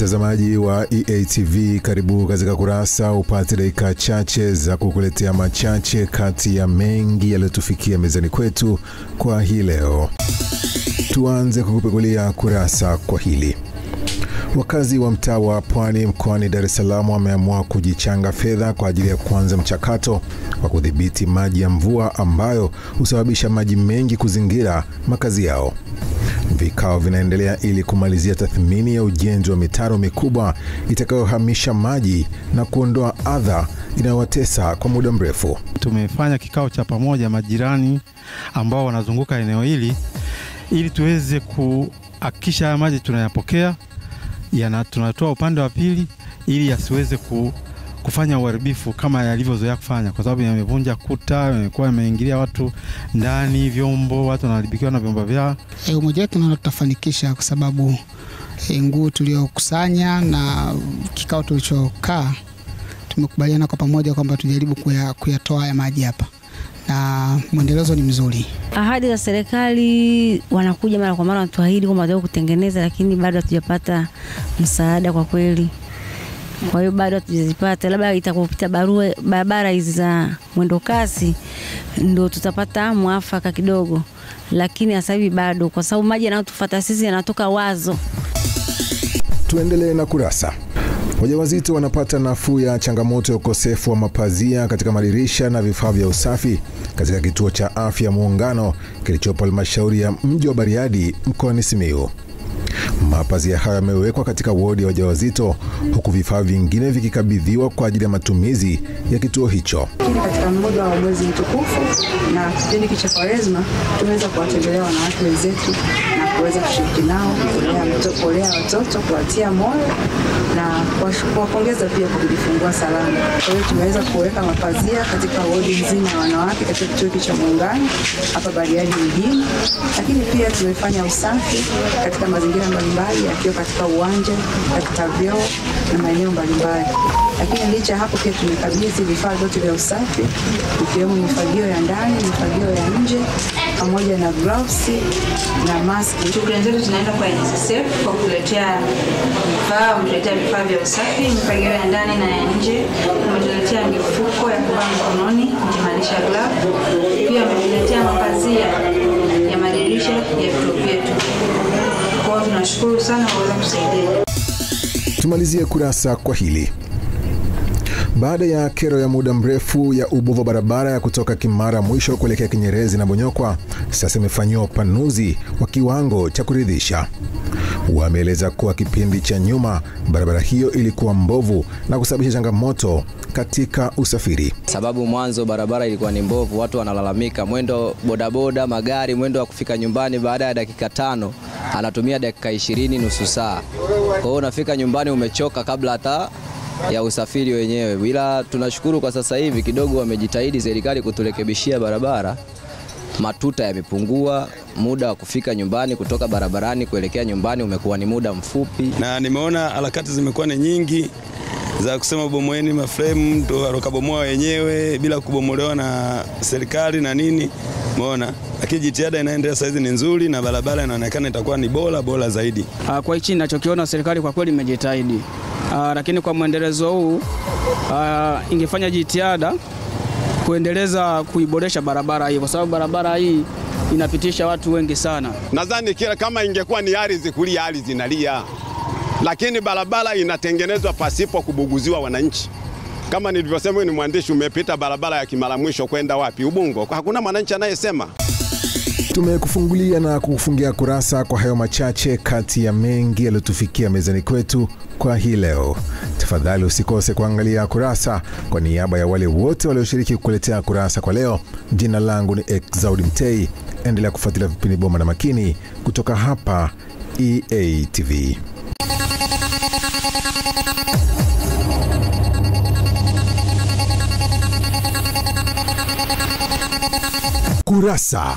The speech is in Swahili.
Mtazamaji wa EATV, karibu katika Kurasa, upate dakika chache za kukuletea machache kati ya mengi yaliyotufikia mezani kwetu kwa hii leo. Tuanze kukupegulia Kurasa kwa hili. Wakazi wa mtaa wa Pwani mkoani Dar es Salaam wameamua kujichanga fedha kwa ajili ya kuanza mchakato wa kudhibiti maji ya mvua ambayo husababisha maji mengi kuzingira makazi yao. Vikao vinaendelea ili kumalizia tathmini ya ujenzi wa mitaro mikubwa itakayohamisha maji na kuondoa adha inayowatesa kwa muda mrefu. Tumefanya kikao cha pamoja majirani ambao wanazunguka eneo hili ili tuweze kuhakikisha maji tunayapokea, tunatoa upande wa pili ili yasiweze kufanya uharibifu kama yalivyozoea kufanya, kwa sababu yamevunja kuta, yamekuwa yameingilia watu ndani, vyombo, watu wanaharibikiwa na vyombo vyao. Umoja wetu tutafanikisha kwa sababu nguo tuliokusanya na kikao tulichokaa tumekubaliana kwa pamoja kwamba tujaribu kuyatoa haya maji hapa, na mwendelezo ni mzuri. Ahadi za serikali wanakuja mara kwa mara wanatuahidi kwamba wataweza kutengeneza, lakini bado hatujapata msaada kwa kweli. Kwa hiyo bado hatujazipata, labda itakapopita barabara hizi za mwendo kasi ndio tutapata mwafaka kidogo, lakini sasa hivi bado, kwa sababu maji yanayotufuata sisi yanatoka Wazo. Tuendelee na Kurasa. Wajawazito wanapata nafuu ya changamoto ya ukosefu wa mapazia katika madirisha na vifaa vya usafi katika kituo cha afya Muungano kilichopo halmashauri ya mji wa Bariadi mkoani Simiyu. Mapazia hayo yamewekwa katika wodi ya wajawazito huku vifaa vingine vikikabidhiwa kwa ajili ya matumizi ya kituo hicho. Katika muda wa mwezi mtukufu na kipindi cha Kwaresma tumeweza kuwatembelea wanawake wenzetu na kuweza kushiriki nao, kulea watoto, kuwatia moyo na kuwapongeza pia kwa kujifungua salama. Kwa hiyo tumeweza kuweka mapazia katika wodi nzima ya wanawake katika kituo cha Muungano hapa Bariadi mjini, lakini pia tumefanya usafi katika mazingira mbalimbali yakiwa katika uwanja, katika vyoo na maeneo mbalimbali. Lakini licha hapo pia tumekabidhi vifaa vyote vya usafi ikiwemo mifagio ya ndani, mifagio ya nje pamoja na gloves na mask. Shukrani zetu tunaenda kwa NSSF kwa kuletea vifaa vya usafi, mifagio ya ndani na ya nje, wametuletea mifuko ya kuvaa mkononi, ikimaanisha glove. Pia wametuletea mapazia ya madirisha ya vituo vyetu. Kwa hiyo tunashukuru sana kwa kusaidia. Tumalizie Kurasa kwa hili. Baada ya kero ya muda mrefu ya ubovu barabara ya kutoka Kimara Mwisho kuelekea Kinyerezi na Bonyokwa, sasa imefanywa upanuzi wa kiwango cha kuridhisha. Wameeleza kuwa kipindi cha nyuma barabara hiyo ilikuwa mbovu na kusababisha changamoto katika usafiri. Sababu mwanzo barabara ilikuwa ni mbovu, watu wanalalamika mwendo bodaboda, magari, mwendo wa kufika nyumbani baada ya dakika 5 anatumia dakika 20 nusu saa. Kwa hiyo unafika nyumbani umechoka kabla hata ya usafiri wenyewe. Bila tunashukuru kwa sasa hivi kidogo wamejitahidi serikali kuturekebishia barabara. Matuta yamepungua, muda wa kufika nyumbani kutoka barabarani kuelekea nyumbani umekuwa ni muda mfupi. Na nimeona harakati zimekuwa ni nyingi za kusema bomoeni maframe, ndo wakabomoa wenyewe bila kubomolewa na serikali na nini. Umeona? Lakini jitihada inaendelea sasa, hizi ni nzuri na barabara inaonekana itakuwa ni bora zaidi. Kwa hichi ninachokiona serikali kwa kweli imejitahidi. Lakini kwa mwendelezo huu ingefanya jitihada kuendeleza kuiboresha barabara hii, kwa sababu barabara hii inapitisha watu wengi sana. Nadhani kama ingekuwa ni ardhi kulia ardhi inalia, lakini barabara inatengenezwa pasipo kubuguziwa wananchi. Kama nilivyosema, ni mwandishi, umepita barabara ya Kimara Mwisho kwenda wapi? Ubungo. Hakuna mwananchi anayesema. Tumekufungulia na kukufungia Kurasa kwa hayo machache kati ya mengi yaliyotufikia mezani kwetu kwa hii leo. Tafadhali usikose kuangalia Kurasa. Kwa niaba ya wale wote walioshiriki kukuletea Kurasa kwa leo, jina langu ni Exaudi Mtei. Endelea kufuatilia vipindi bomba na makini kutoka hapa EATV. Kurasa.